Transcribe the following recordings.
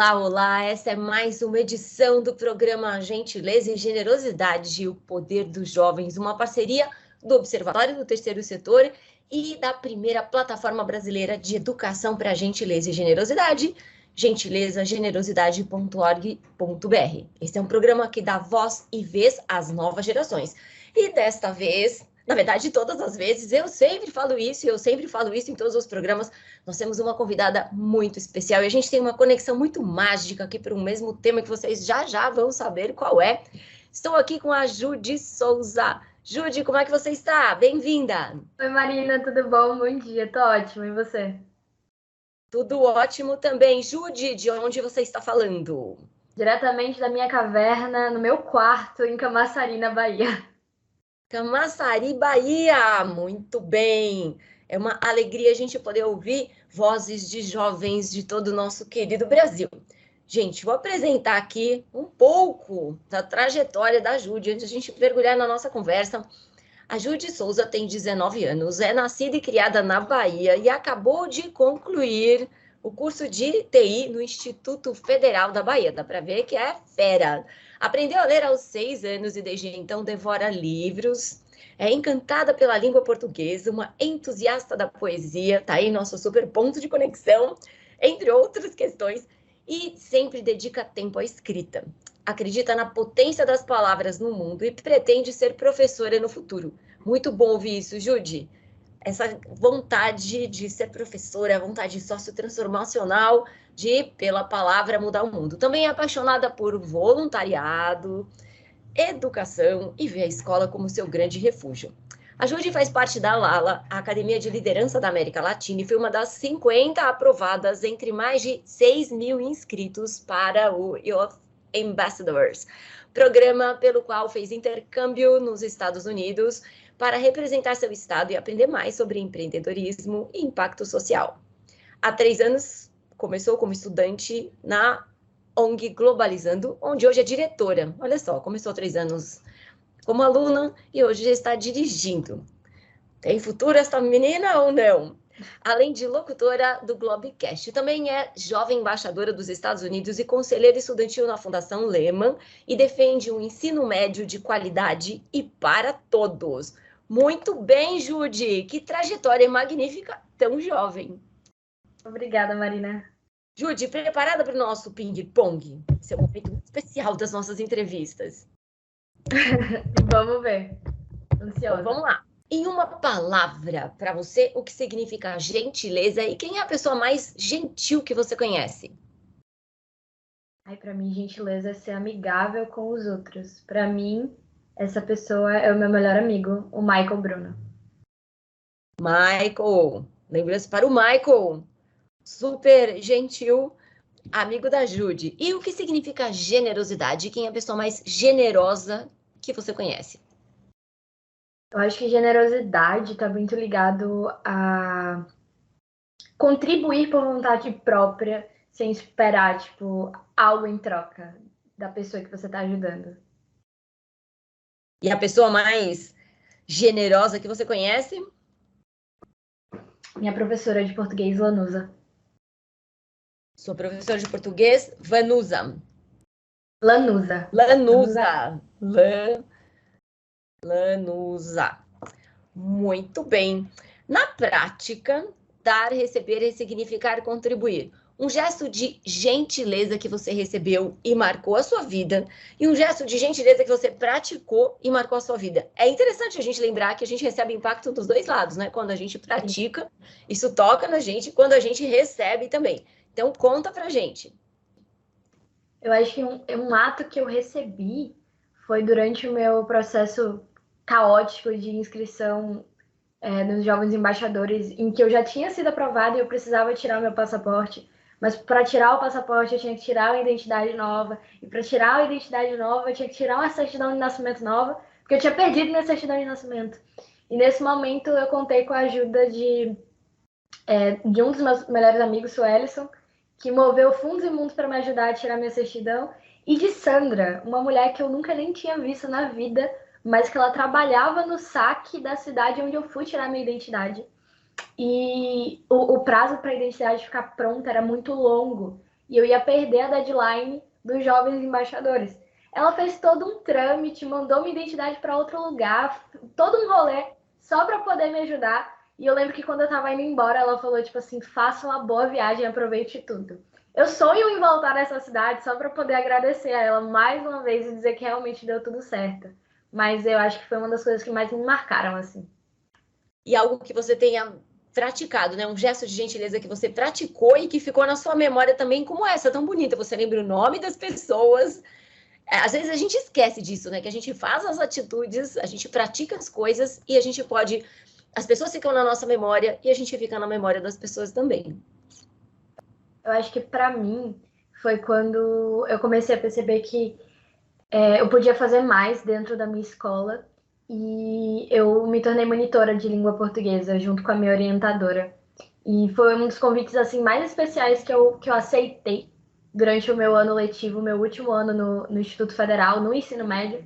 Olá, olá! Essa é mais uma edição do programa Gentileza e Generosidade, o Poder dos Jovens, uma parceria do Observatório do Terceiro Setor e da primeira plataforma brasileira de educação para gentileza e generosidade, gentilezagenerosidade.org.br. Esse é um programa que dá voz e vez às novas gerações. E desta vez, na verdade, todas as vezes, eu sempre falo isso em todos os programas. Nós temos uma convidada muito especial e a gente tem uma conexão muito mágica aqui para o mesmo tema que vocês já vão saber qual é. Estou aqui com a Judy Souza. Judy, como é que você está? Bem-vinda! Oi, Marina, tudo bom? Bom dia, tô ótimo. E você? Tudo ótimo também. Judy, de onde você está falando? Diretamente da minha caverna, no meu quarto, em Camaçari, na Bahia. Camaçari, Bahia! Muito bem! É uma alegria a gente poder ouvir vozes de jovens de todo o nosso querido Brasil. Gente, vou apresentar aqui um pouco da trajetória da Judy, antes de a gente mergulhar na nossa conversa. A Judy Souza tem 19 anos, é nascida e criada na Bahia e acabou de concluir o curso de TI no Instituto Federal da Bahia. Dá para ver que é fera. Aprendeu a ler aos 6 anos e desde então devora livros. É encantada pela língua portuguesa, uma entusiasta da poesia, tá aí nosso super ponto de conexão, entre outras questões, e sempre dedica tempo à escrita. Acredita na potência das palavras no mundo e pretende ser professora no futuro. Muito bom ouvir isso, Judy. Essa vontade de ser professora, vontade sócio-transformacional, de, pela palavra, mudar o mundo. Também é apaixonada por voluntariado, educação e vê a escola como seu grande refúgio. A Judy faz parte da LALA, a Academia de Liderança da América Latina, e foi uma das 50 aprovadas entre mais de 6 mil inscritos para o Youth Ambassadors, programa pelo qual fez intercâmbio nos Estados Unidos para representar seu estado e aprender mais sobre empreendedorismo e impacto social. Há 3 anos, começou como estudante na ONG Globalizando, onde hoje é diretora. Olha só, começou há 3 anos como aluna e hoje já está dirigindo. Tem futuro essa menina ou não? Além de locutora do Globecast, também é jovem embaixadora dos Estados Unidos e conselheira estudantil na Fundação Lehman e defende um ensino médio de qualidade e para todos. Muito bem, Judy! Que trajetória magnífica, tão jovem. Obrigada, Marina. Judy, preparada para o nosso ping-pong? Esse é um momento especial das nossas entrevistas. Vamos ver. Ansiosa. Então, vamos lá. Em uma palavra, para você, o que significa gentileza e quem é a pessoa mais gentil que você conhece? Para mim, gentileza é ser amigável com os outros. Para mim, essa pessoa é o meu melhor amigo, o Michael Bruno. Michael. Lembrança para o Michael. Super gentil, amigo da Judy. E o que significa generosidade? Quem é a pessoa mais generosa que você conhece? Eu acho que generosidade está muito ligado a contribuir por vontade própria, sem esperar, algo em troca da pessoa que você está ajudando. E a pessoa mais generosa que você conhece? Minha professora de português, Lanusa. Sua professora de português, Vanusa. Lanusa. Lanusa. Muito bem. Na prática, dar, receber e significar contribuir. Um gesto de gentileza que você recebeu e marcou a sua vida, e um gesto de gentileza que você praticou e marcou a sua vida. É interessante a gente lembrar que a gente recebe impacto dos dois lados, né? Quando a gente pratica, isso toca na gente, quando a gente recebe também. Então, conta pra gente. Eu acho que um ato que eu recebi foi durante o meu processo caótico de inscrição nos Jovens Embaixadores, em que eu já tinha sido aprovada e eu precisava tirar o meu passaporte. Mas para tirar o passaporte, eu tinha que tirar uma identidade nova. E para tirar a identidade nova, eu tinha que tirar uma certidão de nascimento nova, porque eu tinha perdido minha certidão de nascimento. E nesse momento, eu contei com a ajuda de um dos meus melhores amigos, o Ellison, que moveu fundos e mundos para me ajudar a tirar minha certidão. E de Sandra, uma mulher que eu nunca nem tinha visto na vida, mas que ela trabalhava no saque da cidade onde eu fui tirar minha identidade. E o prazo para a identidade ficar pronta era muito longo. e eu ia perder a deadline dos jovens embaixadores. Ela fez todo um trâmite, mandou minha identidade para outro lugar, todo um rolê, só para poder me ajudar. E eu lembro que quando eu tava indo embora, ela falou, tipo assim, faça uma boa viagem, aproveite tudo. Eu sonho em voltar nessa cidade só para poder agradecer a ela mais uma vez e dizer que realmente deu tudo certo. Mas eu acho que foi uma das coisas que mais me marcaram, assim. E algo que você tenha praticado, né? Um gesto de gentileza que você praticou e que ficou na sua memória também, como essa, tão bonita. Você lembra o nome das pessoas. Às vezes a gente esquece disso, né? Que a gente faz as atitudes, a gente pratica as coisas e a gente pode. As pessoas ficam na nossa memória e a gente fica na memória das pessoas também. Eu acho que para mim foi quando eu comecei a perceber que eu podia fazer mais dentro da minha escola e eu me tornei monitora de língua portuguesa junto com a minha orientadora. E foi um dos convites assim mais especiais que eu aceitei durante o meu ano letivo, meu último ano no Instituto Federal, no ensino médio.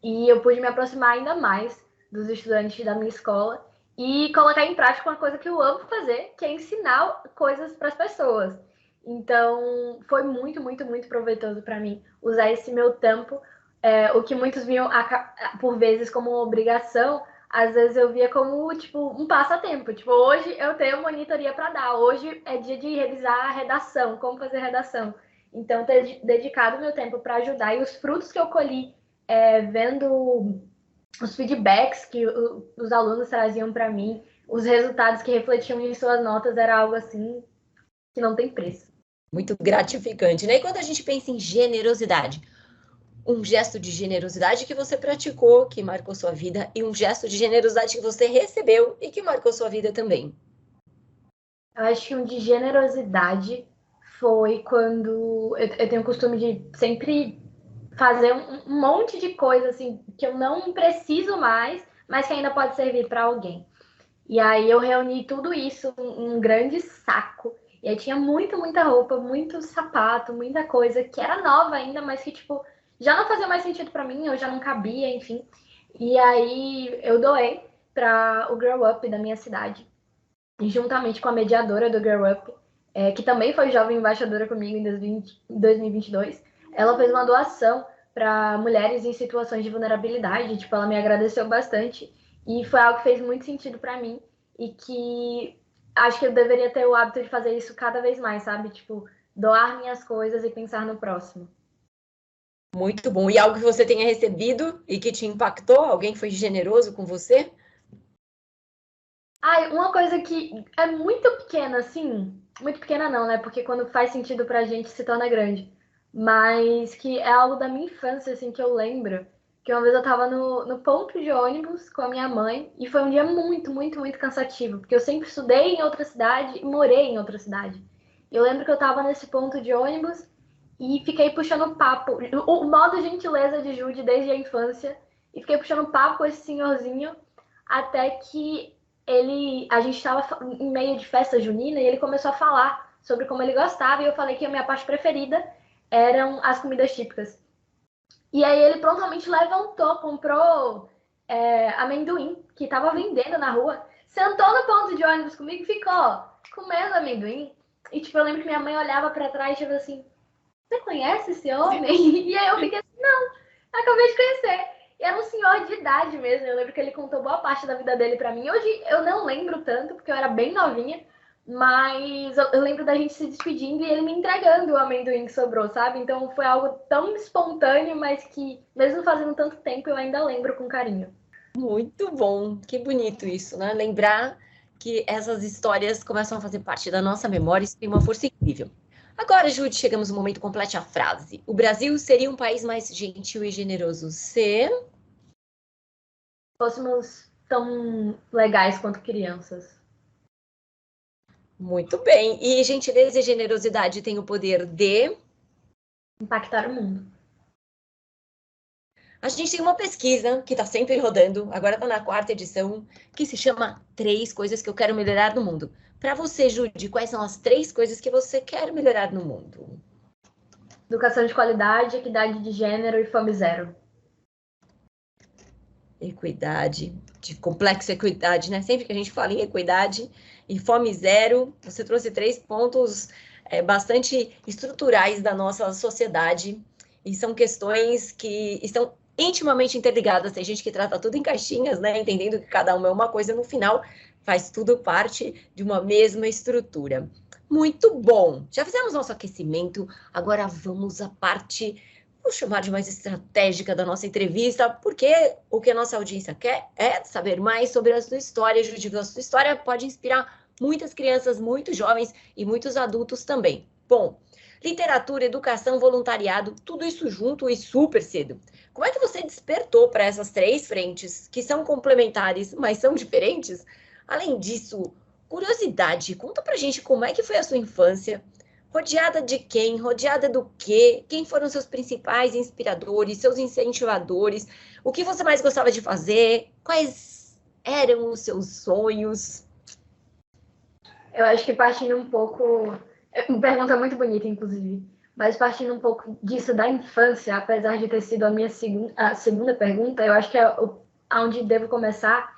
E eu pude me aproximar ainda mais dos estudantes da minha escola e colocar em prática uma coisa que eu amo fazer, que é ensinar coisas para as pessoas. Então, foi muito, muito, muito proveitoso para mim usar esse meu tempo, o que muitos viam por vezes como obrigação, às vezes eu via como tipo um passatempo. Tipo, hoje eu tenho monitoria para dar, hoje é dia de revisar a redação, como fazer redação. Então, ter dedicado meu tempo para ajudar e os frutos que eu colhi vendo os feedbacks que os alunos traziam para mim, os resultados que refletiam em suas notas, era algo assim que não tem preço. Muito gratificante, né? E quando a gente pensa em generosidade, um gesto de generosidade que você praticou, que marcou sua vida, e um gesto de generosidade que você recebeu e que marcou sua vida também. Eu acho que um de generosidade foi quando eu tenho o costume de sempre fazer um monte de coisa assim que eu não preciso mais, mas que ainda pode servir para alguém. E aí eu reuni tudo isso em um grande saco. E aí tinha muita, muita roupa, muito sapato, muita coisa que era nova ainda, mas que, tipo, já não fazia mais sentido para mim, eu já não cabia, enfim. E aí eu doei para o Grow Up da minha cidade, juntamente com a mediadora do Grow Up, que também foi jovem embaixadora comigo em 2022. Ela fez uma doação para mulheres em situações de vulnerabilidade, tipo, ela me agradeceu bastante. E foi algo que fez muito sentido para mim e que acho que eu deveria ter o hábito de fazer isso cada vez mais, sabe? Tipo, doar minhas coisas e pensar no próximo. Muito bom. E algo que você tenha recebido e que te impactou? Alguém que foi generoso com você? Ah, uma coisa que é muito pequena, assim, muito pequena não, né? Porque quando faz sentido pra gente se torna grande. Mas que é algo da minha infância, assim, que eu lembro. Que uma vez eu tava no ponto de ônibus com a minha mãe e foi um dia muito, muito, muito cansativo. Porque eu sempre estudei em outra cidade e morei em outra cidade. E eu lembro que eu tava nesse ponto de ônibus e fiquei puxando papo. O modo gentileza de Jude desde a infância. E fiquei puxando papo com esse senhorzinho até que a gente estava em meio de festa junina e ele começou a falar sobre como ele gostava e eu falei que a minha parte preferida eram as comidas típicas. E aí ele prontamente levantou, comprou amendoim que estava vendendo na rua, sentou no ponto de ônibus comigo e ficou comendo amendoim. E tipo, eu lembro que minha mãe olhava para trás e tipo assim, você conhece esse homem? E aí eu fiquei assim, não, acabei de conhecer. E era um senhor de idade mesmo. Eu lembro que ele contou boa parte da vida dele pra mim. Hoje eu não lembro tanto, porque eu era bem novinha. Mas eu lembro da gente se despedindo e ele me entregando o amendoim que sobrou, sabe? Então foi algo tão espontâneo, mas que, mesmo fazendo tanto tempo, eu ainda lembro com carinho. Muito bom. Que bonito isso, né? Lembrar que essas histórias começam a fazer parte da nossa memória, isso tem uma força incrível. Agora, Jude, chegamos no momento, complete a frase. O Brasil seria um país mais gentil e generoso se... Fôssemos tão legais quanto crianças. Muito bem. E gentileza e generosidade têm o poder de... Impactar o mundo. A gente tem uma pesquisa que está sempre rodando, agora está na 4ª edição, que se chama 3 coisas que eu quero melhorar no mundo. Para você, Jude, quais são as 3 coisas que você quer melhorar no mundo? Educação de qualidade, equidade de gênero e fome zero. Equidade, de complexa equidade, né? Sempre que a gente fala em equidade e fome zero, você trouxe 3 pontos bastante estruturais da nossa sociedade e são questões que estão intimamente interligadas. Tem gente que trata tudo em caixinhas, né? Entendendo que cada uma é uma coisa, no final faz tudo parte de uma mesma estrutura. Muito bom! Já fizemos nosso aquecimento, agora vamos à parte, vou chamar de mais estratégica da nossa entrevista, porque o que a nossa audiência quer é saber mais sobre a sua história. Eu digo, a sua história pode inspirar muitas crianças, muitos jovens e muitos adultos também. Bom, literatura, educação, voluntariado, tudo isso junto e super cedo. Como é que você despertou para essas três frentes, que são complementares, mas são diferentes? Além disso, curiosidade, conta pra gente como é que foi a sua infância, rodeada de quem, rodeada do quê, quem foram seus principais inspiradores, seus incentivadores, o que você mais gostava de fazer, quais eram os seus sonhos? Eu acho que partindo um pouco... Uma pergunta muito bonita, inclusive. Mas partindo um pouco disso da infância, apesar de ter sido a segunda pergunta, eu acho que é onde devo começar.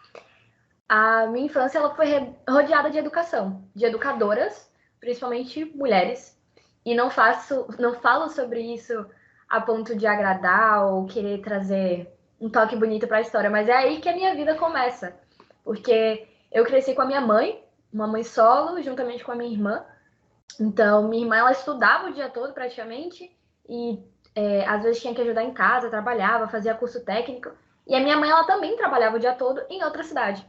A minha infância ela foi rodeada de educação, de educadoras, principalmente mulheres. E não falo sobre isso a ponto de agradar ou querer trazer um toque bonito para a história, mas é aí que a minha vida começa. Porque eu cresci com a minha mãe, uma mãe solo, juntamente com a minha irmã. Então, minha irmã, ela estudava o dia todo praticamente e às vezes tinha que ajudar em casa, trabalhava, fazia curso técnico. E a minha mãe, ela também trabalhava o dia todo em outra cidade.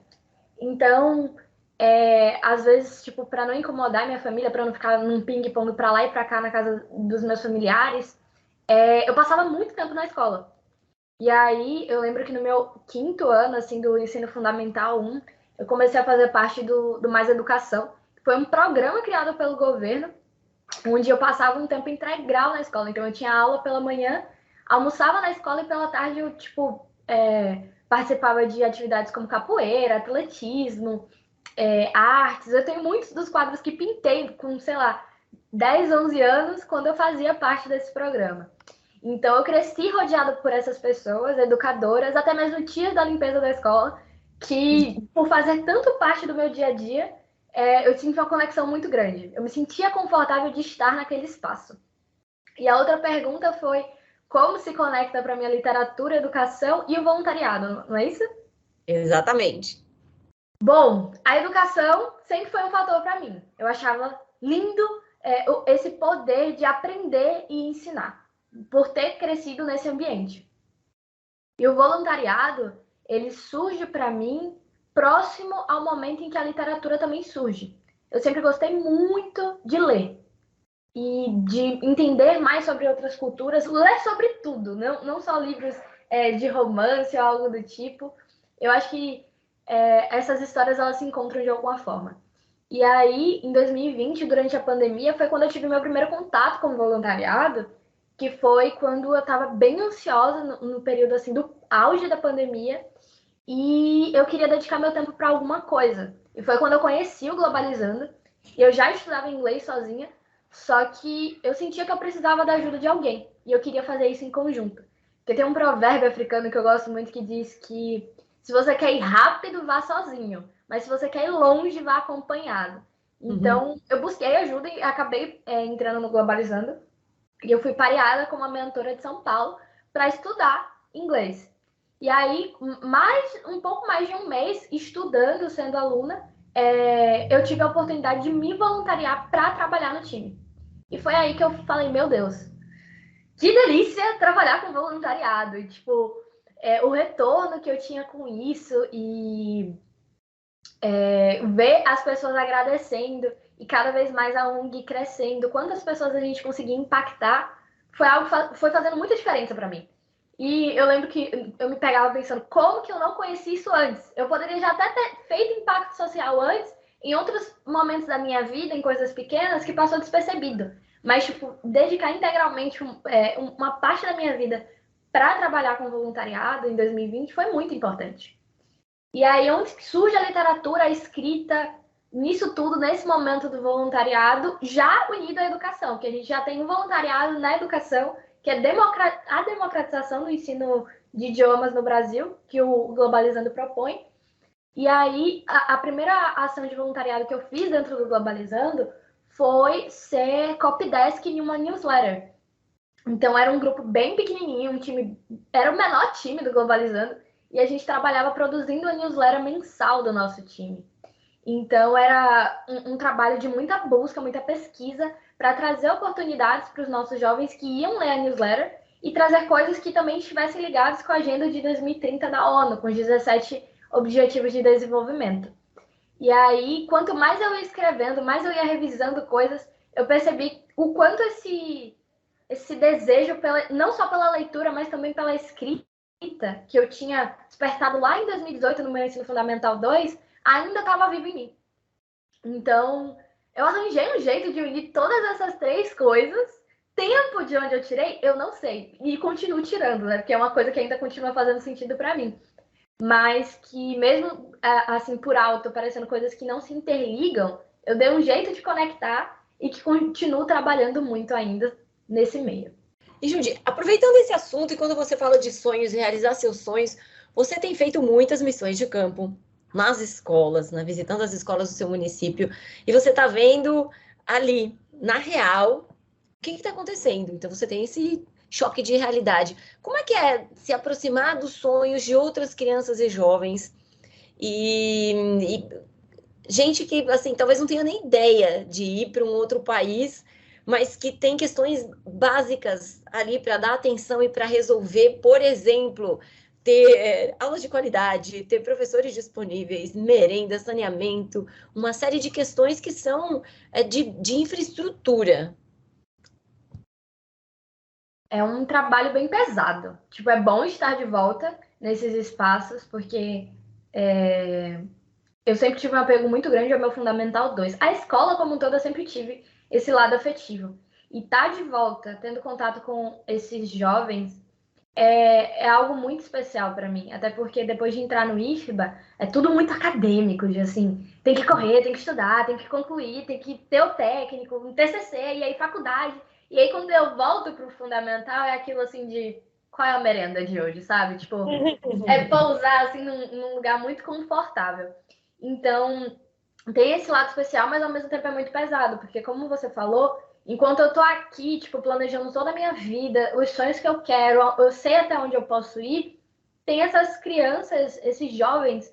Então, às vezes, tipo, para não incomodar minha família, para não ficar num ping-pong para lá e para cá na casa dos meus familiares, eu passava muito tempo na escola. E aí, eu lembro que no meu quinto ano, assim, do ensino fundamental 1, eu comecei a fazer parte do Mais Educação. Foi um programa criado pelo governo, onde eu passava um tempo integral na escola. Então, eu tinha aula pela manhã, almoçava na escola e pela tarde eu, tipo, participava de atividades como capoeira, atletismo, artes. Eu tenho muitos dos quadros que pintei com, sei lá, 10, 11 anos, quando eu fazia parte desse programa. Então, eu cresci rodeada por essas pessoas, educadoras, até mesmo tias da limpeza da escola, que, por fazer tanto parte do meu dia a dia, eu tive uma conexão muito grande. Eu me sentia confortável de estar naquele espaço. E a outra pergunta foi como se conecta para mim a literatura, a educação e o voluntariado, não é isso? Exatamente. Bom, a educação sempre foi um fator para mim. Eu achava lindo esse poder de aprender e ensinar, por ter crescido nesse ambiente. E o voluntariado, ele surge para mim próximo ao momento em que a literatura também surge. Eu sempre gostei muito de ler e de entender mais sobre outras culturas, ler sobre tudo, não só livros de romance ou algo do tipo. Eu acho que essas histórias elas se encontram de alguma forma. E aí, em 2020, durante a pandemia, foi quando eu tive meu primeiro contato com o voluntariado, que foi quando eu estava bem ansiosa no período assim do auge da pandemia e eu queria dedicar meu tempo para alguma coisa. E foi quando eu conheci o Globalizando. E eu já estudava inglês sozinha, só que eu sentia que eu precisava da ajuda de alguém. E eu queria fazer isso em conjunto. Porque tem um provérbio africano que eu gosto muito que diz que se você quer ir rápido, vá sozinho. Mas se você quer ir longe, vá acompanhado. Então, eu busquei ajuda e acabei entrando no Globalizando. E eu fui pareada como a mentora de São Paulo para estudar inglês. E aí, um pouco mais de um mês estudando, sendo aluna, eu tive a oportunidade de me voluntariar para trabalhar no time. E foi aí que eu falei, meu Deus, que delícia trabalhar com voluntariado. E, tipo, o retorno que eu tinha com isso e ver as pessoas agradecendo e cada vez mais a ONG crescendo, quantas pessoas a gente conseguia impactar, foi algo que foi fazendo muita diferença para mim. E eu lembro que eu me pegava pensando, como que eu não conheci isso antes? Eu poderia já até ter feito impacto social antes, em outros momentos da minha vida, em coisas pequenas, que passou despercebido. Mas, tipo, dedicar integralmente uma parte da minha vida para trabalhar com voluntariado em 2020 foi muito importante. E aí, onde surge a literatura, a escrita, nisso tudo, nesse momento do voluntariado, já unido à educação, que a gente já tem um voluntariado na educação, que é a democratização do ensino de idiomas no Brasil, que o Globalizando propõe. E aí, a primeira ação de voluntariado que eu fiz dentro do Globalizando foi ser copydesk em uma newsletter. Então, era um grupo bem pequenininho, um time, era o menor time do Globalizando, e a gente trabalhava produzindo a newsletter mensal do nosso time. Então, era um trabalho de muita busca, muita pesquisa, para trazer oportunidades para os nossos jovens que iam ler a newsletter e trazer coisas que também estivessem ligadas com a agenda de 2030 da ONU, com os 17 Objetivos de Desenvolvimento. E aí, quanto mais eu ia escrevendo, mais eu ia revisando coisas, eu percebi o quanto esse desejo, não só pela leitura, mas também pela escrita, que eu tinha despertado lá em 2018 no meu Ensino Fundamental 2, ainda estava vivo em mim. Então, eu arranjei um jeito de unir todas essas três coisas. Tempo de onde eu tirei, eu não sei. E continuo tirando, né? Porque é uma coisa que ainda continua fazendo sentido para mim. Mas que mesmo, assim, por alto, parecendo coisas que não se interligam, eu dei um jeito de conectar e que continuo trabalhando muito ainda nesse meio. E, Judy, aproveitando esse assunto, e quando você fala de sonhos, realizar seus sonhos, você tem feito muitas missões de campo nas escolas, né, visitando as escolas do seu município, e você está vendo ali, na real, o que está acontecendo. Então, você tem esse choque de realidade. Como é que é se aproximar dos sonhos de outras crianças e jovens e gente que, assim, talvez não tenha nem ideia de ir para um outro país, mas que tem questões básicas ali para dar atenção e para resolver, por exemplo, ter aulas de qualidade, ter professores disponíveis, merenda, saneamento, uma série de questões que são de infraestrutura. É um trabalho bem pesado. Tipo, é bom estar de volta nesses espaços, porque eu sempre tive um apego muito grande ao meu Fundamental 2. A escola como um todo eu sempre tive esse lado afetivo. E estar de volta, tendo contato com esses jovens, é algo muito especial para mim. Até porque depois de entrar no IFBA, é tudo muito acadêmico, de assim, tem que correr, tem que estudar, tem que concluir, tem que ter o técnico, um TCC, e aí faculdade. E aí quando eu volto pro fundamental, é aquilo assim de qual é a merenda de hoje, sabe? Tipo, é pousar assim num lugar muito confortável. Então, tem esse lado especial, mas ao mesmo tempo é muito pesado, porque como você falou, enquanto eu tô aqui, tipo, planejando toda a minha vida, os sonhos que eu quero, eu sei até onde eu posso ir, tem essas crianças, esses jovens,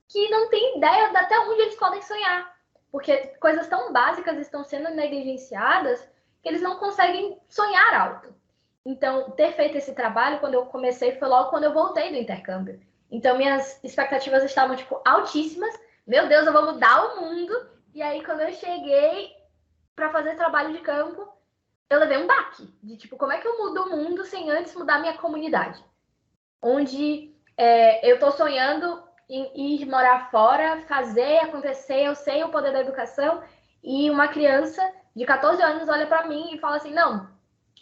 que não têm ideia de até onde eles podem sonhar. Porque coisas tão básicas estão sendo negligenciadas que eles não conseguem sonhar alto. Então, ter feito esse trabalho, quando eu comecei, foi logo quando eu voltei do intercâmbio. Então, minhas expectativas estavam, tipo, altíssimas. Meu Deus, eu vou mudar o mundo. E aí, quando eu cheguei para fazer trabalho de campo, eu levei um baque. De, tipo, como é que eu mudo o mundo sem antes mudar minha comunidade? Onde eu tô sonhando em ir morar fora, fazer acontecer, eu sei o poder da educação, e uma criança de 14 anos olha para mim e fala assim, não,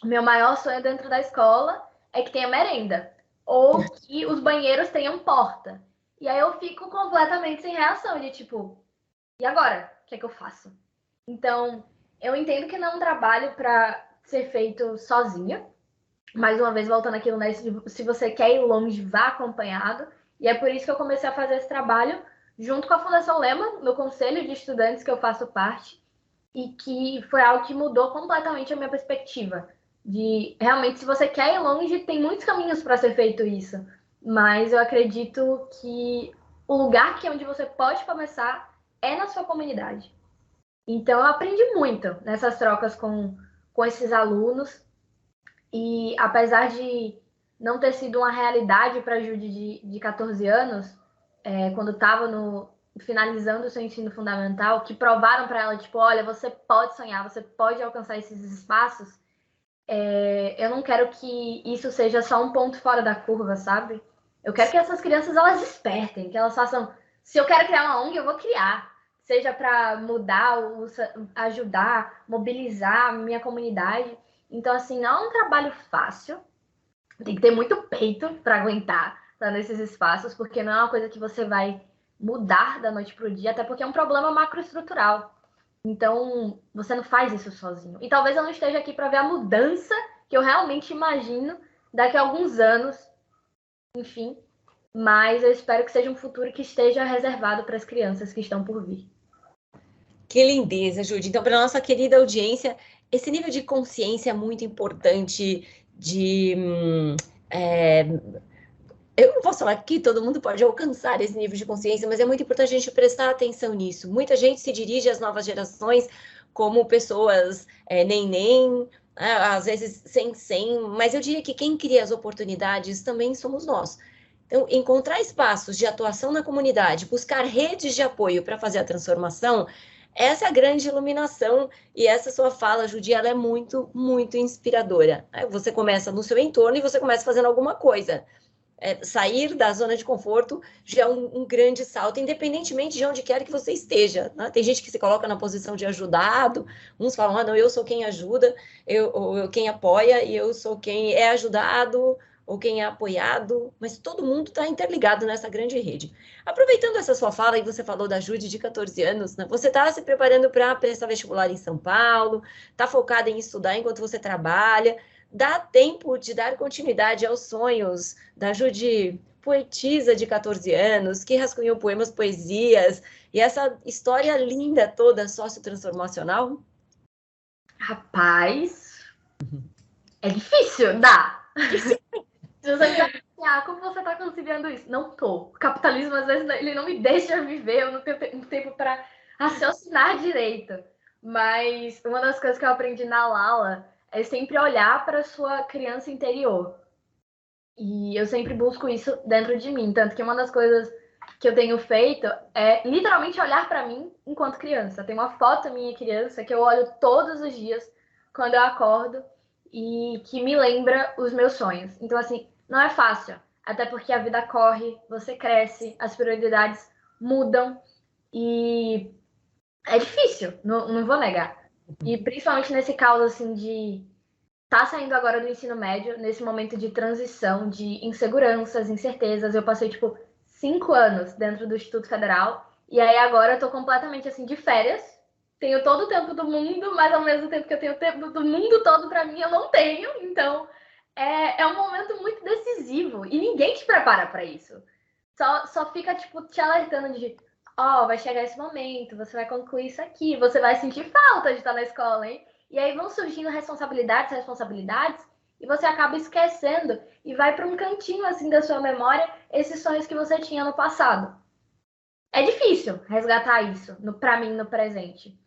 o meu maior sonho dentro da escola é que tenha merenda, ou que os banheiros tenham porta. E aí eu fico completamente sem reação, de tipo, e agora? O que é que eu faço? Então, eu entendo que não é um trabalho para ser feito sozinha. Mais uma vez, voltando aquilo, né? Se você quer ir longe, vá acompanhado. E é por isso que eu comecei a fazer esse trabalho junto com a Fundação Lema, no conselho de estudantes que eu faço parte, e que foi algo que mudou completamente a minha perspectiva. De realmente, se você quer ir longe, tem muitos caminhos para ser feito isso. Mas eu acredito que o lugar que é onde você pode começar é na sua comunidade. Então, eu aprendi muito nessas trocas com esses alunos. E apesar de não ter sido uma realidade para a Judy de 14 anos, quando estava finalizando o seu ensino fundamental, que provaram para ela, tipo, olha, você pode sonhar, você pode alcançar esses espaços, eu não quero que isso seja só um ponto fora da curva, sabe? Eu quero que essas crianças, elas despertem, que elas façam... Se eu quero criar uma ONG, eu vou criar. Seja para mudar, ajudar, mobilizar a minha comunidade. Então, assim, não é um trabalho fácil. Tem que ter muito peito para aguentar estar nesses espaços, porque não é uma coisa que você vai mudar da noite para o dia, até porque é um problema macroestrutural. Então, você não faz isso sozinho. E talvez eu não esteja aqui para ver a mudança que eu realmente imagino daqui a alguns anos, enfim. Mas eu espero que seja um futuro que esteja reservado para as crianças que estão por vir. Que lindeza, Judy. Então, para a nossa querida audiência, esse nível de consciência é muito importante de... é, eu não posso falar que todo mundo pode alcançar esse nível de consciência, mas é muito importante a gente prestar atenção nisso. Muita gente se dirige às novas gerações como pessoas nem, às vezes sem, mas eu diria que quem cria as oportunidades também somos nós. Então, encontrar espaços de atuação na comunidade, buscar redes de apoio para fazer a transformação, essa é a grande iluminação, e essa sua fala, Judy, ela é muito, muito inspiradora. Você começa no seu entorno e você começa fazendo alguma coisa. Sair da zona de conforto já é um grande salto, independentemente de onde quer que você esteja. Né? Tem gente que se coloca na posição de ajudado, uns falam, não, eu sou quem ajuda, eu quem apoia, e eu sou quem é ajudado, ou quem é apoiado, mas todo mundo está interligado nessa grande rede. Aproveitando essa sua fala, e você falou da Judy de 14 anos, né? Você está se preparando para prestar vestibular em São Paulo, está focada em estudar enquanto você trabalha, dá tempo de dar continuidade aos sonhos da Judy poetisa de 14 anos, que rascunhou poemas, poesias, e essa história linda toda sociotransformacional? Rapaz, é difícil, dá. Se você me perguntar, como você está conciliando isso? Não tô. O capitalismo, às vezes, ele não me deixa viver, eu não tenho tempo para raciocinar direito. Mas uma das coisas que eu aprendi na Lala é sempre olhar para a sua criança interior. E eu sempre busco isso dentro de mim. Tanto que uma das coisas que eu tenho feito é literalmente olhar para mim enquanto criança. Tem uma foto minha criança que eu olho todos os dias quando eu acordo e que me lembra os meus sonhos. Então, assim, não é fácil. Até porque a vida corre, você cresce, as prioridades mudam e é difícil, não vou negar. E principalmente nesse caos, assim, de tá saindo agora do ensino médio, nesse momento de transição, de inseguranças, incertezas. Eu passei, tipo, 5 anos dentro do Instituto Federal, e aí agora eu tô completamente, assim, de férias. Tenho todo o tempo do mundo, mas ao mesmo tempo que eu tenho o tempo do mundo todo para mim, eu não tenho. Então, é um momento muito decisivo, e ninguém te prepara para isso. Só fica, tipo, te alertando de, vai chegar esse momento, você vai concluir isso aqui, você vai sentir falta de estar na escola, hein? E aí vão surgindo responsabilidades, e você acaba esquecendo e vai para um cantinho assim da sua memória esses sonhos que você tinha no passado. É difícil resgatar isso, para mim, no presente.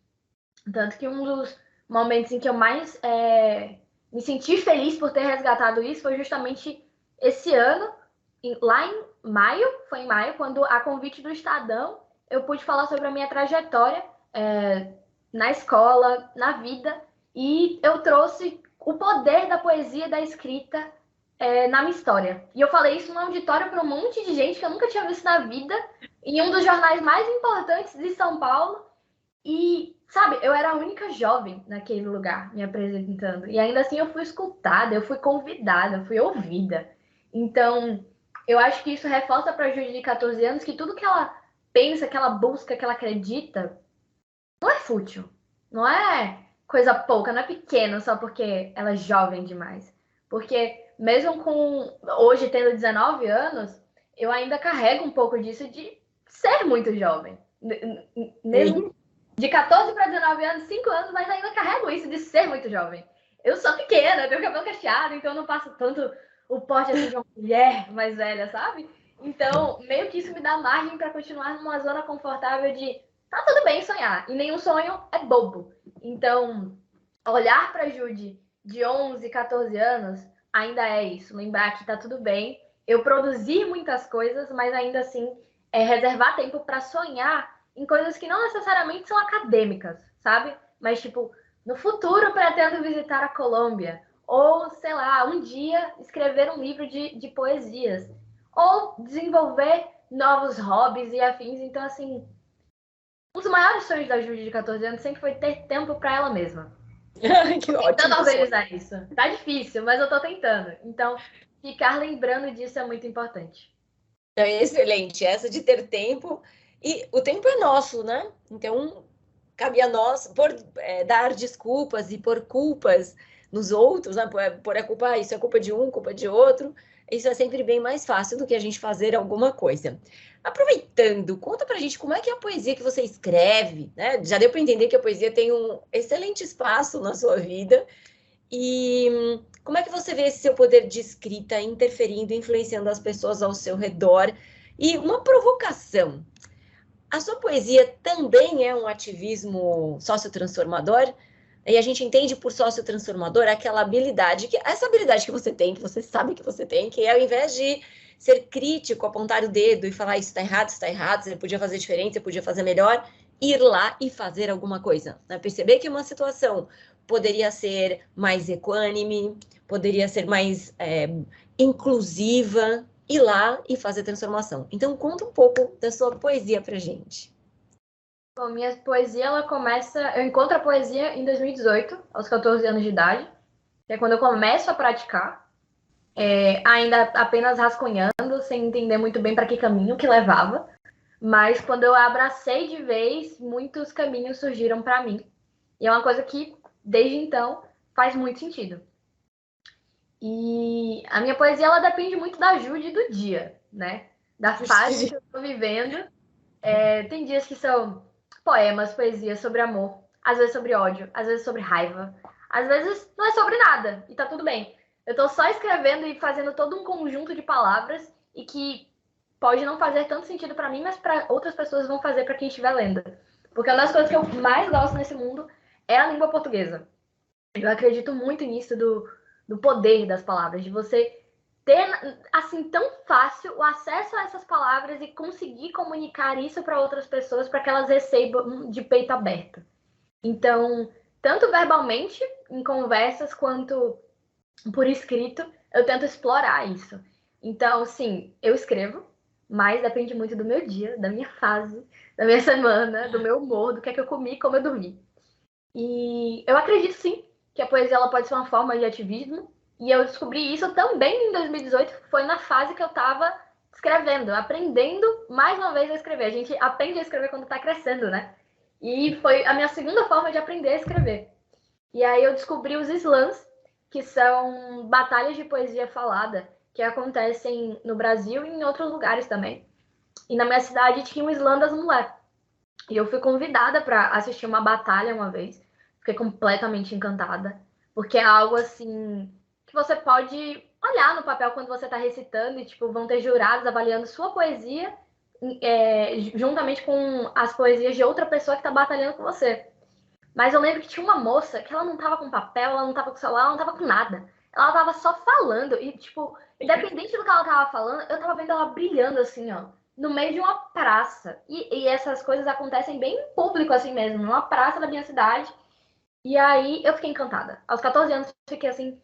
Tanto que um dos momentos em que eu mais me senti feliz por ter resgatado isso foi justamente esse ano, lá em maio, quando a convite do Estadão, eu pude falar sobre a minha trajetória na escola, na vida, e eu trouxe o poder da poesia, da escrita na minha história. E eu falei isso num auditório para um monte de gente que eu nunca tinha visto na vida, em um dos jornais mais importantes de São Paulo. E, sabe, eu era a única jovem naquele lugar me apresentando. E ainda assim eu fui escutada, eu fui convidada, eu fui ouvida. Então, eu acho que isso reforça para a Judy de 14 anos que tudo que ela pensa, que ela busca, que ela acredita, não é fútil. Não é coisa pouca, não é pequeno só porque ela é jovem demais. Porque mesmo com hoje tendo 19 anos, eu ainda carrego um pouco disso de ser muito jovem. Mesmo de 14 para 19 anos, 5 anos, mas ainda carrego isso de ser muito jovem. Eu sou pequena, tenho cabelo cacheado, então eu não passo tanto o porte assim de uma mulher mais velha, sabe? Então, meio que isso me dá margem para continuar numa zona confortável de tá tudo bem sonhar, e nenhum sonho é bobo. Então, olhar para Judy de 11, 14 anos ainda é isso, lembrar que tá tudo bem, eu produzir muitas coisas, mas ainda assim reservar tempo para sonhar em coisas que não necessariamente são acadêmicas, sabe? Mas, tipo, no futuro pretendo visitar a Colômbia, ou, sei lá, um dia escrever um livro de poesias, ou desenvolver novos hobbies e afins. Então, assim, um dos maiores sonhos da Judy de 14 anos sempre foi ter tempo para ela mesma. Que tô ótimo tentando organizar isso. Tá difícil, mas eu tô tentando. Então, ficar lembrando disso é muito importante. É excelente, essa de ter tempo, e o tempo é nosso, né? Então, cabe a nós dar desculpas e pôr culpas nos outros, né? Por a culpa, isso é culpa de um, culpa de outro. isso é sempre bem mais fácil do que a gente fazer alguma coisa. Aproveitando, conta pra gente como é que é a poesia que você escreve, né? Já deu para entender que a poesia tem um excelente espaço na sua vida. E como é que você vê esse seu poder de escrita interferindo, influenciando as pessoas ao seu redor? E uma provocação. A sua poesia também é um ativismo sociotransformador? E a gente entende por sociotransformador aquela habilidade, essa habilidade que você tem, que você sabe que você tem, que é ao invés de ser crítico, apontar o dedo e falar isso está errado, você podia fazer diferente, você podia fazer melhor, ir lá e fazer alguma coisa. Né? Perceber que uma situação poderia ser mais equânime, poderia ser mais inclusiva, ir lá e fazer transformação. Então, conta um pouco da sua poesia pra gente. Bom, minha poesia, ela começa... Eu encontro a poesia em 2018, aos 14 anos de idade, que é quando eu começo a praticar, ainda apenas rascunhando, sem entender muito bem para que caminho que levava. Mas quando eu abracei de vez, muitos caminhos surgiram para mim. E é uma coisa que, desde então, faz muito sentido. E a minha poesia, ela depende muito da ajuda do dia, né? Da fase que eu tô vivendo. Tem dias que são poemas, poesias sobre amor, às vezes sobre ódio, às vezes sobre raiva, às vezes não é sobre nada, e tá tudo bem. Eu tô só escrevendo e fazendo todo um conjunto de palavras e que pode não fazer tanto sentido para mim, mas para outras pessoas vão fazer para quem estiver lendo. Porque uma das coisas que eu mais gosto nesse mundo é a língua portuguesa. Eu acredito muito nisso do poder das palavras, de você ter, assim, tão fácil o acesso a essas palavras e conseguir comunicar isso para outras pessoas para que elas recebam de peito aberto. Então, tanto verbalmente, em conversas, quanto por escrito, eu tento explorar isso. Então, sim, eu escrevo, mas depende muito do meu dia, da minha fase, da minha semana, do meu humor, do que é que eu comi, como eu dormi. E eu acredito, sim, que a poesia ela pode ser uma forma de ativismo, e eu descobri isso também em 2018, foi na fase que eu estava escrevendo, aprendendo mais uma vez a escrever. A gente aprende a escrever quando está crescendo, né? E foi a minha segunda forma de aprender a escrever. E aí eu descobri os slams, que são batalhas de poesia falada, que acontecem no Brasil e em outros lugares também. E na minha cidade tinha um slam das mulheres. E eu fui convidada para assistir uma batalha uma vez. Fiquei completamente encantada. Porque é algo assim que você pode olhar no papel quando você está recitando e tipo, vão ter jurados avaliando sua poesia juntamente com as poesias de outra pessoa que está batalhando com você. Mas eu lembro que tinha uma moça que ela não tava com papel, ela não tava com celular, ela não tava com nada. Ela tava só falando e, tipo, independente do que ela tava falando, eu tava vendo ela brilhando assim, ó, no meio de uma praça. E essas coisas acontecem bem em público, assim mesmo, numa praça da minha cidade. E aí eu fiquei encantada. Aos 14 anos eu fiquei assim,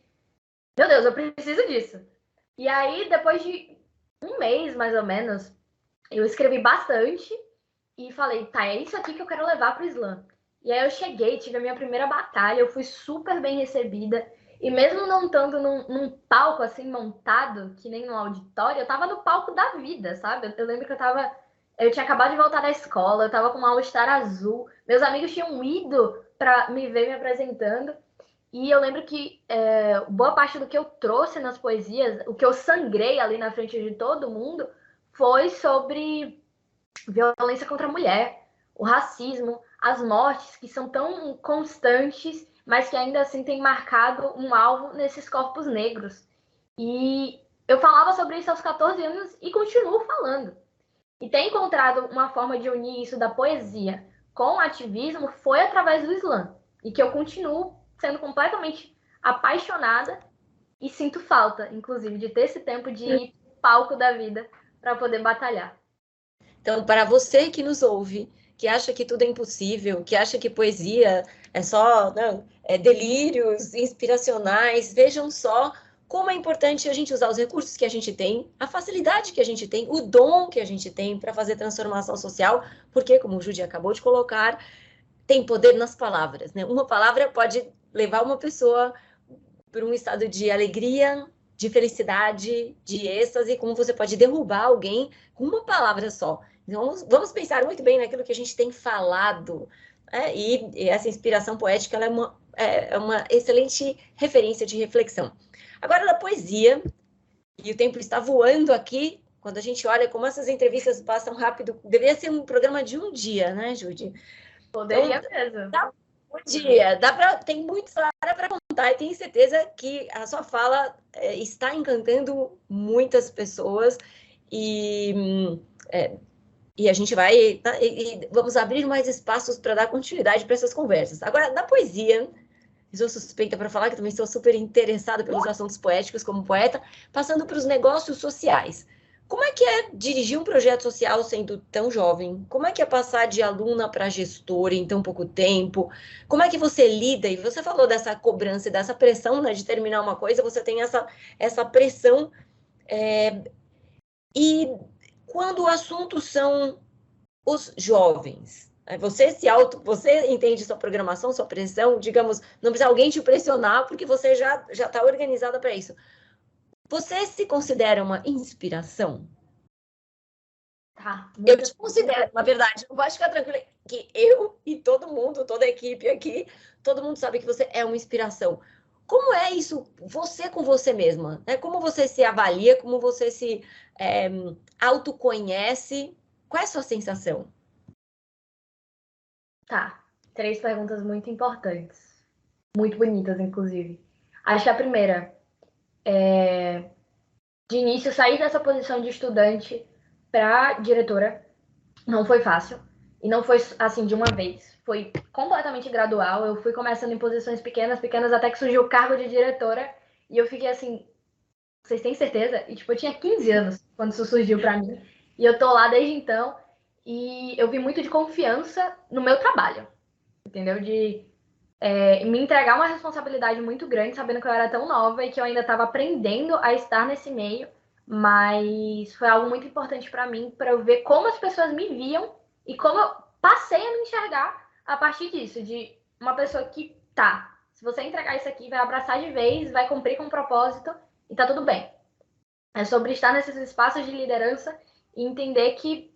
meu Deus, eu preciso disso. E aí, depois de um mês, mais ou menos, eu escrevi bastante e falei, tá, é isso aqui que eu quero levar pro slam. E aí eu cheguei, tive a minha primeira batalha, eu fui super bem recebida. E mesmo não estando num palco assim montado, que nem no auditório, eu tava no palco da vida, sabe? Eu lembro que eu tinha acabado de voltar da escola, eu tava com uma All-Star azul. Meus amigos tinham ido pra me ver me apresentando. E eu lembro que boa parte do que eu trouxe nas poesias, o que eu sangrei ali na frente de todo mundo, foi sobre violência contra a mulher, o racismo, as mortes que são tão constantes, mas que ainda assim têm marcado um alvo nesses corpos negros. E eu falava sobre isso aos 14 anos e continuo falando. E ter encontrado uma forma de unir isso da poesia com o ativismo foi através do slam. E que eu continuo sendo completamente apaixonada e sinto falta, inclusive, de ter esse tempo de ir pro palco da vida para poder batalhar. Então, para você que nos ouve, que acha que tudo é impossível, que acha que poesia é só delírios inspiracionais, vejam só como é importante a gente usar os recursos que a gente tem, a facilidade que a gente tem, o dom que a gente tem para fazer transformação social, porque, como o Judy acabou de colocar, tem poder nas palavras, né? Uma palavra pode levar uma pessoa para um estado de alegria, de felicidade, de êxtase, como você pode derrubar alguém com uma palavra só. Então, vamos pensar muito bem naquilo que a gente tem falado. Né? E essa inspiração poética ela é uma excelente referência de reflexão. Agora, da poesia, E o tempo está voando aqui. Quando a gente olha como essas entrevistas passam rápido, deveria ser um programa de um dia, né, Judy? Poderia Então, mesmo. Um dia, tem muita história para contar e tenho certeza que a sua fala está encantando muitas pessoas e, e a gente vai e vamos abrir mais espaços para dar continuidade para essas conversas. Agora, na poesia, eu sou suspeita para falar que também sou super interessada pelos assuntos poéticos como poeta, passando para os negócios sociais. Como é que é dirigir um projeto social sendo tão jovem? Como é que é passar de aluna para gestora em tão pouco tempo? Como é que você lida? E você falou dessa cobrança e dessa pressão, né, de terminar uma coisa, você tem essa pressão. E quando o assunto são os jovens, você entende sua programação, sua pressão, digamos, não precisa alguém te pressionar porque você já está organizada para isso. Você se considera uma inspiração? Tá, Eu te considero, na verdade, não pode ficar tranquila que eu e todo mundo, toda a equipe aqui, todo mundo sabe que você é uma inspiração. Como é isso, você com você mesma? Né? Como você se avalia, como você se autoconhece? Qual é a sua sensação? Tá, 3 perguntas muito importantes. Muito bonitas, inclusive. Acho que a primeira é, de início, sair dessa posição de estudante para diretora não foi fácil. E não foi assim de uma vez. Foi completamente gradual. Eu fui começando em posições pequenas, pequenas, até que surgiu o cargo de diretora. E eu fiquei assim, vocês têm certeza? E tipo, eu tinha 15 anos quando isso surgiu para mim. E eu tô lá desde então. E eu vi muito de confiança no meu trabalho. Entendeu? De me entregar uma responsabilidade muito grande, sabendo que eu era tão nova e que eu ainda estava aprendendo a estar nesse meio, mas foi algo muito importante para mim, para eu ver como as pessoas me viam e como eu passei a me enxergar a partir disso, de uma pessoa que tá, se você entregar isso aqui, vai abraçar de vez, vai cumprir com o propósito e tá tudo bem. É sobre estar nesses espaços de liderança e entender que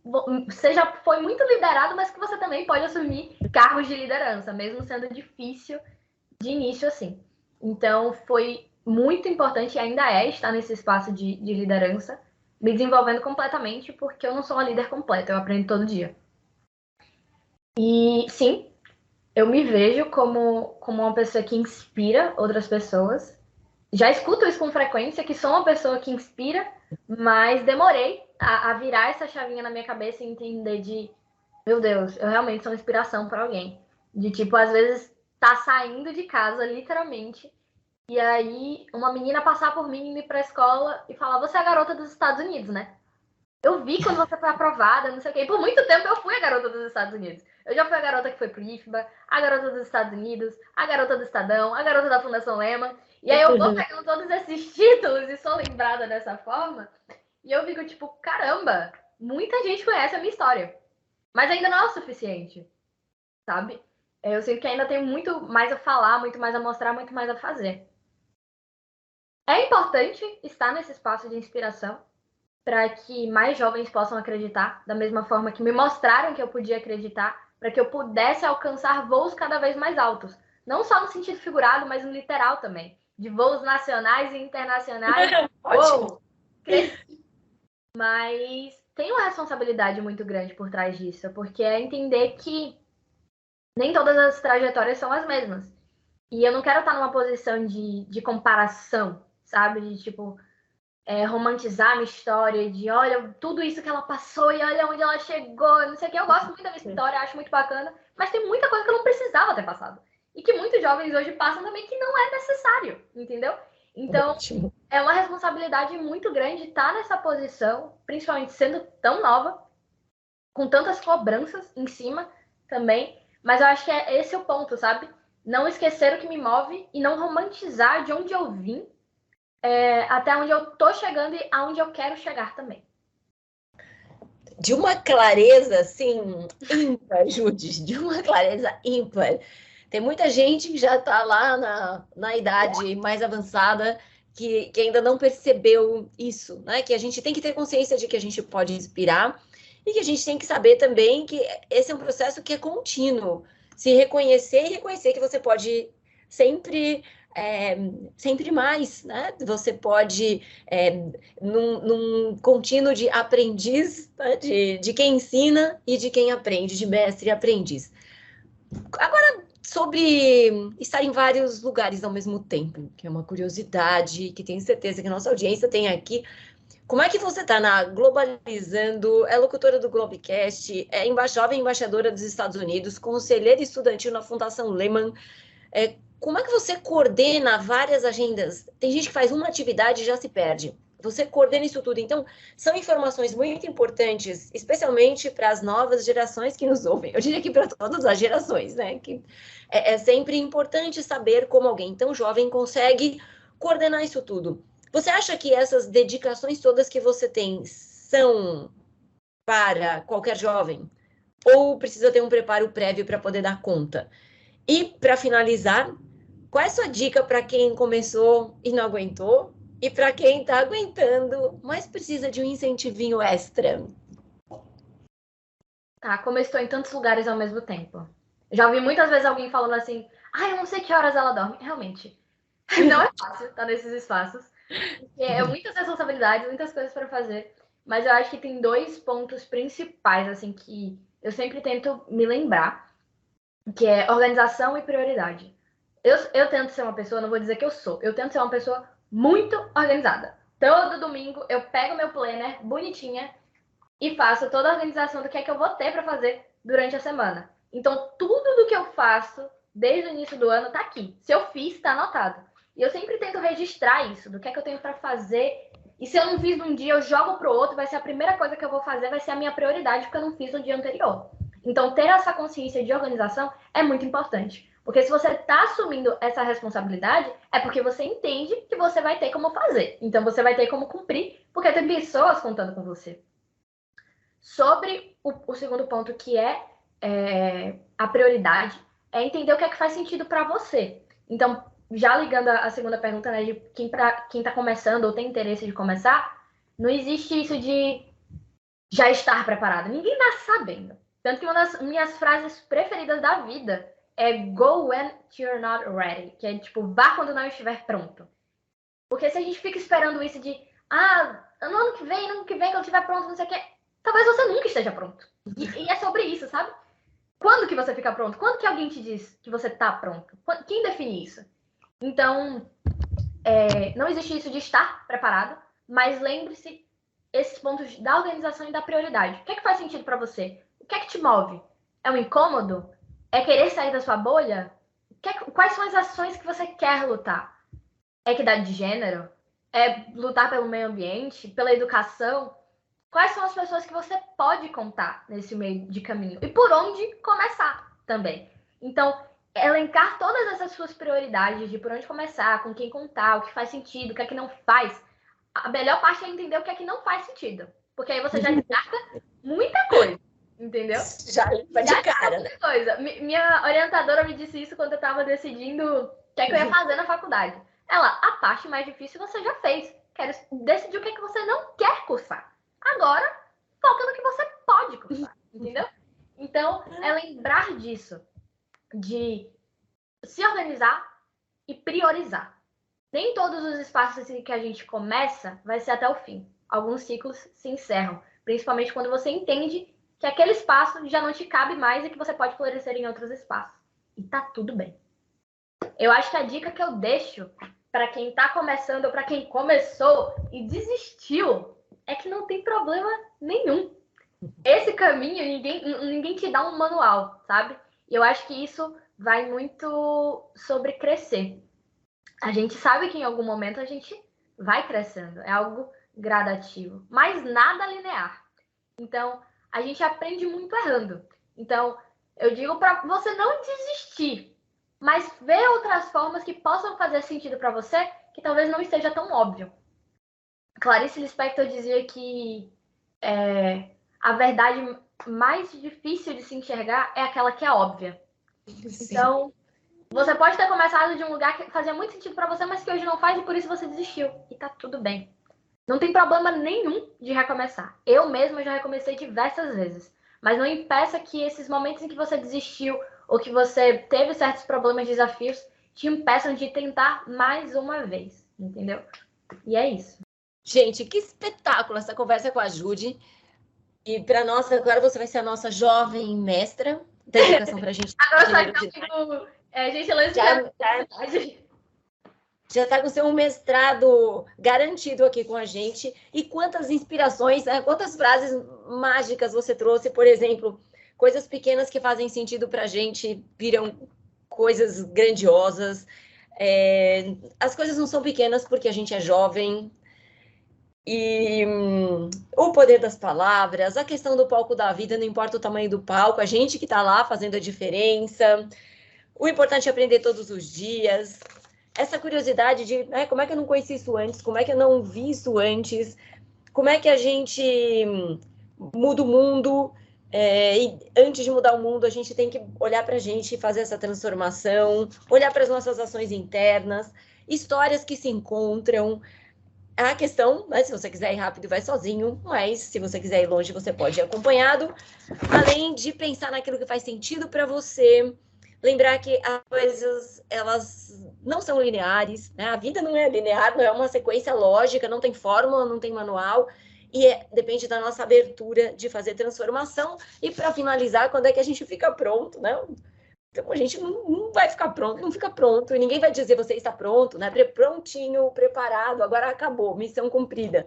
você já foi muito liderado, mas que você também pode assumir cargos de liderança, mesmo sendo difícil de início assim. Então, foi muito importante e ainda é estar nesse espaço de liderança, me desenvolvendo completamente, porque eu não sou uma líder completa, eu aprendo todo dia. E sim, eu me vejo como uma pessoa que inspira outras pessoas. Já escuto isso com frequência, que sou uma pessoa que inspira, mas demorei a virar essa chavinha na minha cabeça e entender de, meu Deus, eu realmente sou uma inspiração para alguém. De tipo, às vezes tá saindo de casa, literalmente, e aí uma menina passar por mim, ir pra escola e falar, você é a garota dos Estados Unidos, né? Eu vi quando você foi aprovada, não sei o quê. E por muito tempo eu fui a garota dos Estados Unidos. Eu já fui a garota que foi pro IFBA, a garota dos Estados Unidos, a garota do Estadão, a garota da Fundação Lema. E aí eu vou pegando todos esses títulos e sou lembrada dessa forma. E eu fico tipo, caramba, muita gente conhece a minha história. Mas ainda não é o suficiente, sabe? Eu sinto que ainda tem muito mais a falar, muito mais a mostrar, muito mais a fazer. É importante estar nesse espaço de inspiração, para que mais jovens possam acreditar, da mesma forma que me mostraram que eu podia acreditar, para que eu pudesse alcançar voos cada vez mais altos. Não só no sentido figurado, mas no literal também. De voos nacionais e internacionais. Uou! Cresci. Mas tem uma responsabilidade muito grande por trás disso, porque é entender que nem todas as trajetórias são as mesmas. E eu não quero estar numa posição de comparação, sabe? De tipo, romantizar a minha história, de olha tudo isso que ela passou e olha onde ela chegou, não sei o que. Eu gosto muito da minha história, acho muito bacana, mas tem muita coisa que eu não precisava ter passado. E que muitos jovens hoje passam também que não é necessário, entendeu? Então, ótimo. É uma responsabilidade muito grande estar nessa posição, principalmente sendo tão nova, com tantas cobranças em cima também. Mas eu acho que esse é o ponto, sabe? Não esquecer o que me move e não romantizar de onde eu vim, até onde eu tô chegando e aonde eu quero chegar também. De uma clareza, assim, ímpar, Judy, de uma clareza ímpar. Tem muita gente que já está lá na idade mais avançada que ainda não percebeu isso, né? Que a gente tem que ter consciência de que a gente pode inspirar e que a gente tem que saber também que esse é um processo que é contínuo. Se reconhecer e reconhecer que você pode sempre sempre mais, né? Você pode, num contínuo de aprendiz, né? de quem ensina e de quem aprende, de mestre e aprendiz. Agora, sobre estar em vários lugares ao mesmo tempo, que é uma curiosidade que tenho certeza que a nossa audiência tem aqui. Como é que você está na Globalizando, é locutora do Globecast, é jovem embaixadora dos Estados Unidos, conselheira estudantil na Fundação Lehman. Como é que você coordena várias agendas? Tem gente que faz uma atividade e já se perde. Você coordena isso tudo. Então, são informações muito importantes, especialmente para as novas gerações que nos ouvem. Eu diria que para todas as gerações, né? Que é sempre importante saber como alguém tão jovem consegue coordenar isso tudo. Você acha que essas dedicações todas que você tem são para qualquer jovem? Ou precisa ter um preparo prévio para poder dar conta? E, para finalizar, qual é a sua dica para quem começou e não aguentou? E para quem está aguentando, mas precisa de um incentivinho extra? Tá, como eu estou em tantos lugares ao mesmo tempo. Já ouvi muitas vezes alguém falando assim, eu não sei que horas ela dorme. Realmente, não é fácil estar nesses espaços. É muitas responsabilidades, muitas coisas para fazer. Mas eu acho que tem 2 pontos principais, assim, que eu sempre tento me lembrar, que é organização e prioridade. Eu tento ser uma pessoa, não vou dizer que eu sou, eu tento ser uma pessoa muito organizada. Todo domingo eu pego meu planner bonitinha e faço toda a organização do que é que eu vou ter para fazer durante a semana. Então, tudo do que eu faço desde o início do ano tá aqui. Se eu fiz, tá anotado. E eu sempre tento registrar isso, do que é que eu tenho para fazer. E se eu não fiz num dia, eu jogo pro outro, vai ser a primeira coisa que eu vou fazer, vai ser a minha prioridade, porque eu não fiz no dia anterior. Então, ter essa consciência de organização é muito importante. Porque se você está assumindo essa responsabilidade, é porque você entende que você vai ter como fazer. Então, você vai ter como cumprir, porque tem pessoas contando com você. Sobre o segundo ponto, que é a prioridade, é entender o que é que faz sentido para você. Então, já ligando a segunda pergunta, né, de quem está começando ou tem interesse de começar, não existe isso de já estar preparado. Ninguém nasce sabendo. Tanto que uma das minhas frases preferidas da vida é go when you're not ready, que é tipo, vá quando não estiver pronto. Porque se a gente fica esperando isso de, no ano que vem, quando eu estiver pronto, não sei o que, talvez você nunca esteja pronto. E é sobre isso, sabe? Quando que você fica pronto? Quando que alguém te diz que você tá pronto? Quem define isso? Então, não existe isso de estar preparado, mas lembre-se esses pontos da organização e da prioridade. O que é que faz sentido para você? O que é que te move? É um incômodo? É querer sair da sua bolha? Quais são as ações que você quer lutar? É equidade de gênero? É lutar pelo meio ambiente? Pela educação? Quais são as pessoas que você pode contar nesse meio de caminho? E por onde começar também. Então, elencar todas essas suas prioridades de por onde começar, com quem contar, o que faz sentido, o que é que não faz. A melhor parte é entender o que é que não faz sentido. Porque aí você já descarta muita coisa, entendeu? Já limpa de cara, né? Coisa. Minha orientadora me disse isso quando eu estava decidindo o que é que eu ia fazer na faculdade. Ela, a parte mais difícil você já fez. Quero decidir o que é que você não quer cursar. Agora, foca no que você pode cursar, entendeu? Então, é lembrar disso, de se organizar e priorizar. Nem todos os espaços que a gente começa vai ser até o fim. Alguns ciclos se encerram, principalmente quando você entende que aquele espaço já não te cabe mais e que você pode florescer em outros espaços. E tá tudo bem. Eu acho que a dica que eu deixo para quem tá começando ou para quem começou e desistiu é que não tem problema nenhum. Esse caminho, ninguém te dá um manual, sabe? E eu acho que isso vai muito sobre crescer. A gente sabe que em algum momento a gente vai crescendo, é algo gradativo, mas nada linear. Então, a gente aprende muito errando. Então, eu digo para você não desistir, mas ver outras formas que possam fazer sentido para você, que talvez não esteja tão óbvio. Clarice Lispector dizia que a verdade mais difícil de se enxergar é aquela que é óbvia. Sim. Então, você pode ter começado de um lugar que fazia muito sentido para você, mas que hoje não faz e por isso você desistiu. E tá tudo bem. Não tem problema nenhum de recomeçar. Eu mesma já recomecei diversas vezes. Mas não impeça que esses momentos em que você desistiu ou que você teve certos problemas, desafios, te impeçam de tentar mais uma vez, entendeu? E é isso. Gente, que espetáculo essa conversa com a Judy. E para nós, agora você vai ser a nossa jovem mestra da educação para a gente. Agora só então, gentileza já está com seu mestrado garantido aqui com a gente. E quantas inspirações, né? Quantas frases mágicas você trouxe, por exemplo, coisas pequenas que fazem sentido para a gente viram coisas grandiosas. As coisas não são pequenas porque a gente é jovem. E o poder das palavras, a questão do palco da vida, não importa o tamanho do palco, a gente que está lá fazendo a diferença. O importante é aprender todos os dias. Essa curiosidade de como é que eu não conheci isso antes, como é que eu não vi isso antes, como é que a gente muda o mundo. E antes de mudar o mundo, a gente tem que olhar para a gente e fazer essa transformação, olhar para as nossas ações internas, histórias que se encontram. A questão, se você quiser ir rápido, vai sozinho, mas se você quiser ir longe, você pode ir acompanhado. Além de pensar naquilo que faz sentido para você, lembrar que as coisas, elas não são lineares, né? A vida não é linear, não é uma sequência lógica, não tem fórmula, não tem manual, e depende da nossa abertura de fazer transformação. E para finalizar, quando é que a gente fica pronto, né? Então, a gente não vai ficar pronto, não fica pronto, e ninguém vai dizer você está pronto, né? Prontinho, preparado, agora acabou, missão cumprida.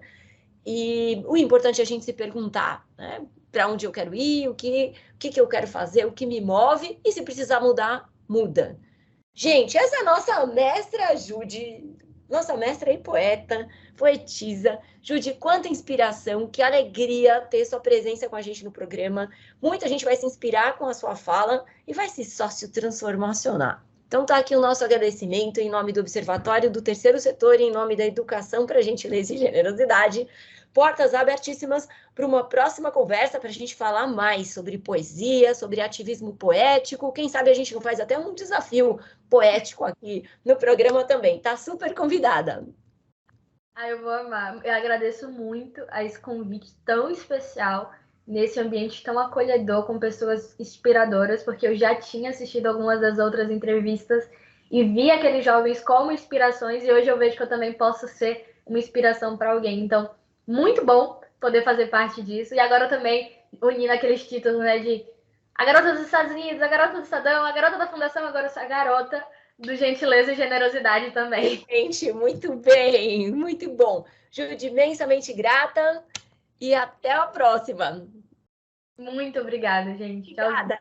E o importante é a gente se perguntar, né? Para onde eu quero ir, o que eu quero fazer, o que me move, e se precisar mudar, muda. Gente, essa é a nossa mestra Judy, nossa mestra e poeta, poetisa. Judy, quanta inspiração, que alegria ter sua presença com a gente no programa. Muita gente vai se inspirar com a sua fala e vai se sócio transformacionar. Então tá aqui o nosso agradecimento em nome do Observatório do Terceiro Setor e em nome da Educação para Gentileza e Generosidade. Portas abertíssimas para uma próxima conversa, para a gente falar mais sobre poesia, sobre ativismo poético. Quem sabe a gente não faz até um desafio poético aqui no programa também. Tá super convidada. Eu vou amar. Eu agradeço muito a esse convite tão especial, nesse ambiente tão acolhedor, com pessoas inspiradoras, porque eu já tinha assistido algumas das outras entrevistas e vi aqueles jovens como inspirações, e hoje eu vejo que eu também posso ser uma inspiração para alguém. Então, muito bom poder fazer parte disso. E agora também unindo aqueles títulos, né, de a garota dos Estados Unidos, a garota do Estadão, a garota da Fundação, agora essa garota do Gentileza e Generosidade também. Gente, muito bem, muito bom. Judy, imensamente grata e até a próxima. Muito obrigada, gente. Obrigada.